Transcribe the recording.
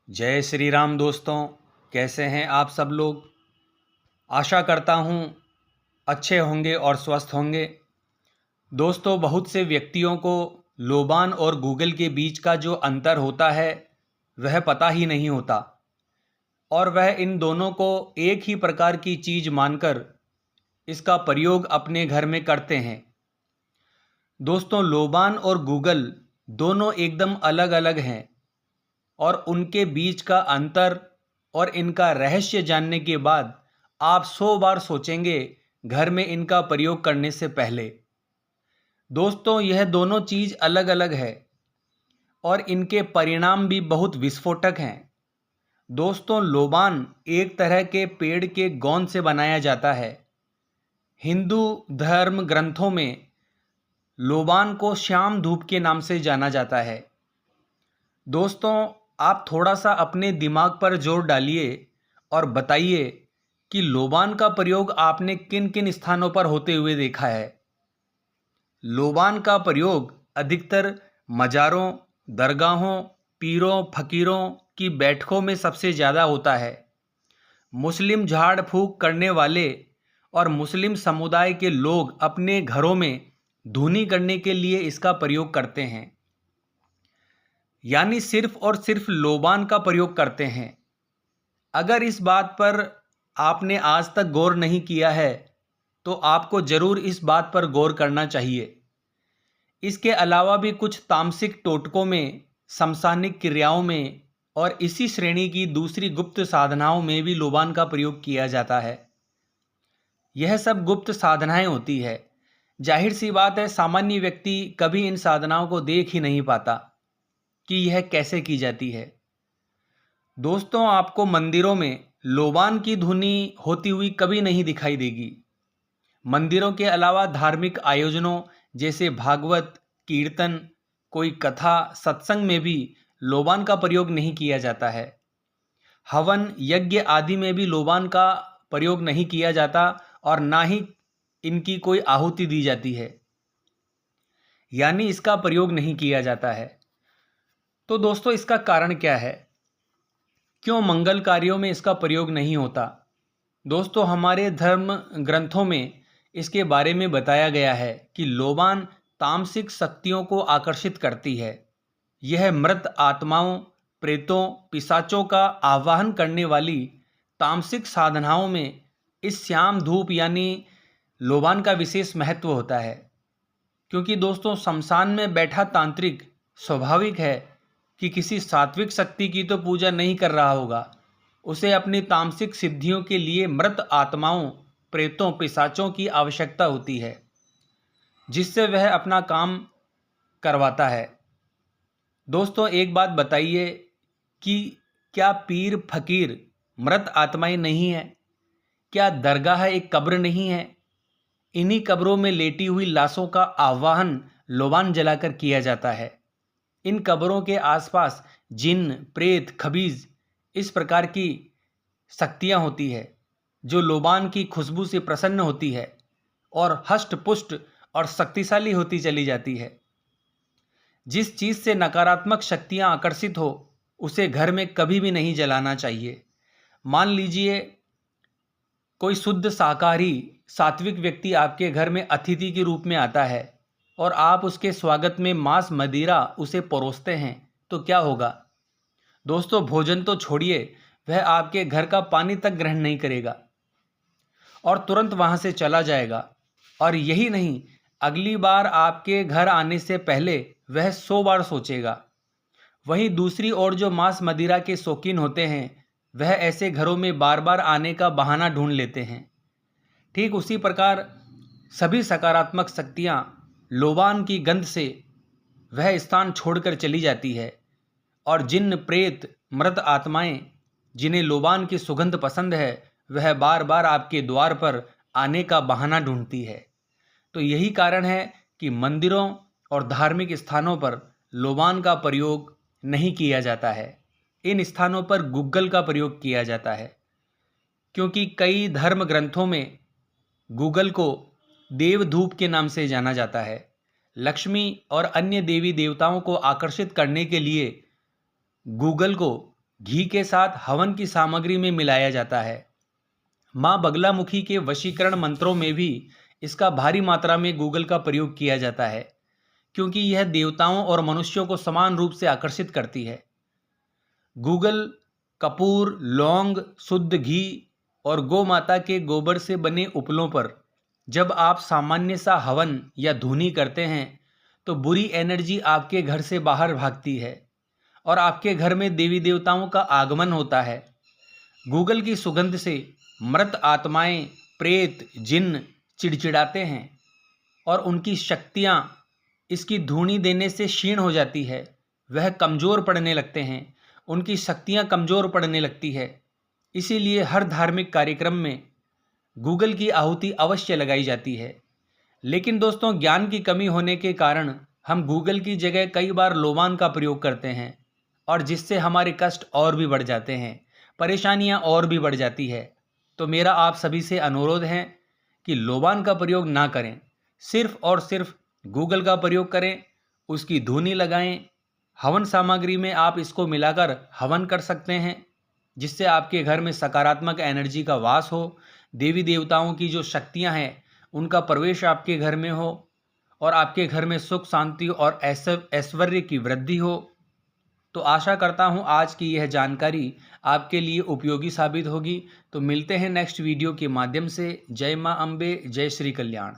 जय श्री राम दोस्तों। कैसे हैं आप सब लोग। आशा करता हूँ अच्छे होंगे और स्वस्थ होंगे। दोस्तों, बहुत से व्यक्तियों को लोबान और गूगल के बीच का जो अंतर होता है वह पता ही नहीं होता और वह इन दोनों को एक ही प्रकार की चीज़ मानकर इसका प्रयोग अपने घर में करते हैं। दोस्तों, लोबान और गूगल दोनों एकदम अलग अलग हैं और उनके बीच का अंतर और इनका रहस्य जानने के बाद आप 100 बार सोचेंगे घर में इनका प्रयोग करने से पहले। दोस्तों, यह दोनों चीज़ अलग अलग है और इनके परिणाम भी बहुत विस्फोटक हैं। दोस्तों, लोबान एक तरह के पेड़ के गोंद से बनाया जाता है। हिंदू धर्म ग्रंथों में लोबान को श्याम धूप के नाम से जाना जाता है। दोस्तों, आप थोड़ा सा अपने दिमाग पर जोर डालिए और बताइए कि लोबान का प्रयोग आपने किन किन स्थानों पर होते हुए देखा है। लोबान का प्रयोग अधिकतर मज़ारों, दरगाहों, पीरों फकीरों की बैठकों में सबसे ज़्यादा होता है। मुस्लिम झाड़ फूंक करने वाले और मुस्लिम समुदाय के लोग अपने घरों में धुनी करने के लिए इसका प्रयोग करते हैं, यानी सिर्फ और सिर्फ लोबान का प्रयोग करते हैं। अगर इस बात पर आपने आज तक गौर नहीं किया है तो आपको ज़रूर इस बात पर गौर करना चाहिए। इसके अलावा भी कुछ तामसिक टोटकों में, समसानिक क्रियाओं में और इसी श्रेणी की दूसरी गुप्त साधनाओं में भी लोबान का प्रयोग किया जाता है। यह सब गुप्त साधनाएं होती है। जाहिर सी बात है, सामान्य व्यक्ति कभी इन साधनाओं को देख ही नहीं पाता कि यह कैसे की जाती है। दोस्तों, आपको मंदिरों में लोबान की धुनी होती हुई कभी नहीं दिखाई देगी। मंदिरों के अलावा धार्मिक आयोजनों जैसे भागवत, कीर्तन, कोई कथा, सत्संग में भी लोबान का प्रयोग नहीं किया जाता है। हवन यज्ञ आदि में भी लोबान का प्रयोग नहीं किया जाता और ना ही इनकी कोई आहुति दी जाती है, यानी इसका प्रयोग नहीं किया जाता है। तो दोस्तों, इसका कारण क्या है? क्यों मंगल कार्यों में इसका प्रयोग नहीं होता? दोस्तों, हमारे धर्म ग्रंथों में इसके बारे में बताया गया है कि लोबान तामसिक शक्तियों को आकर्षित करती है। यह मृत आत्माओं, प्रेतों, पिशाचों का आवाहन करने वाली तामसिक साधनाओं में इस श्याम धूप यानी लोबान का विशेष महत्व होता है। क्योंकि दोस्तों, शमशान में बैठा तांत्रिक स्वाभाविक है कि किसी सात्विक शक्ति की तो पूजा नहीं कर रहा होगा। उसे अपनी तामसिक सिद्धियों के लिए मृत आत्माओं, प्रेतों, पिशाचों की आवश्यकता होती है, जिससे वह अपना काम करवाता है। दोस्तों, एक बात बताइए कि क्या पीर फकीर मृत आत्माएं नहीं है? क्या दरगाह एक कब्र नहीं है? इन्हीं कब्रों में लेटी हुई लाशों का आवाहन लोबान जलाकर किया जाता है। इन कब्रों के आसपास जिन्न, प्रेत, खबीज इस प्रकार की शक्तियाँ होती है जो लोबान की खुशबू से प्रसन्न होती है और हष्ट पुष्ट और शक्तिशाली होती चली जाती है। जिस चीज़ से नकारात्मक शक्तियाँ आकर्षित हो उसे घर में कभी भी नहीं जलाना चाहिए। मान लीजिए कोई शुद्ध शाकाहारी सात्विक व्यक्ति आपके घर में अतिथि के रूप में आता है और आप उसके स्वागत में मांस मदिरा उसे परोसते हैं, तो क्या होगा? दोस्तों, भोजन तो छोड़िए, वह आपके घर का पानी तक ग्रहण नहीं करेगा और तुरंत वहां से चला जाएगा। और यही नहीं, अगली बार आपके घर आने से पहले वह 100 बार सोचेगा। वहीं दूसरी ओर जो मांस मदिरा के शौकीन होते हैं वह ऐसे घरों में बार बार आने का बहाना ढूंढ लेते हैं। ठीक उसी प्रकार सभी सकारात्मक शक्तियाँ लोबान की गंध से वह स्थान छोड़कर चली जाती है और जिन्न, प्रेत, मृत आत्माएं जिन्हें लोबान की सुगंध पसंद है वह बार बार आपके द्वार पर आने का बहाना ढूंढती है। तो यही कारण है कि मंदिरों और धार्मिक स्थानों पर लोबान का प्रयोग नहीं किया जाता है। इन स्थानों पर गूगल का प्रयोग किया जाता है, क्योंकि कई धर्म ग्रंथों में गूगल को देवधूप के नाम से जाना जाता है। लक्ष्मी और अन्य देवी देवताओं को आकर्षित करने के लिए गूगल को घी के साथ हवन की सामग्री में मिलाया जाता है। माँ बगलामुखी के वशीकरण मंत्रों में भी इसका भारी मात्रा में गूगल का प्रयोग किया जाता है, क्योंकि यह देवताओं और मनुष्यों को समान रूप से आकर्षित करती है। गूगल कपूर, लौंग, शुद्ध घी और गौ माता के गोबर से बने उपलों पर जब आप सामान्य सा हवन या धूनी करते हैं तो बुरी एनर्जी आपके घर से बाहर भागती है और आपके घर में देवी देवताओं का आगमन होता है। गूगल की सुगंध से मृत आत्माएं, प्रेत, जिन्न चिड़चिड़ाते हैं और उनकी शक्तियां इसकी धूनी देने से क्षीण हो जाती है। वह कमज़ोर पड़ने लगते हैं, उनकी शक्तियां कमज़ोर पड़ने लगती है। इसीलिए हर धार्मिक कार्यक्रम में गूगल की आहुति अवश्य लगाई जाती है। लेकिन दोस्तों, ज्ञान की कमी होने के कारण हम गूगल की जगह कई बार लोबान का प्रयोग करते हैं और जिससे हमारे कष्ट और भी बढ़ जाते हैं, परेशानियां और भी बढ़ जाती है। तो मेरा आप सभी से अनुरोध है कि लोबान का प्रयोग ना करें, सिर्फ और सिर्फ गूगल का प्रयोग करें, उसकी धूनी लगाएं। हवन सामग्री में आप इसको मिलाकर हवन कर सकते हैं, जिससे आपके घर में सकारात्मक एनर्जी का वास हो, देवी देवताओं की जो शक्तियां हैं उनका प्रवेश आपके घर में हो और आपके घर में सुख, शांति और ऐश्वर्य की वृद्धि हो। तो आशा करता हूं आज की यह जानकारी आपके लिए उपयोगी साबित होगी। तो मिलते हैं नेक्स्ट वीडियो के माध्यम से। जय मां अम्बे, जय श्री कल्याण।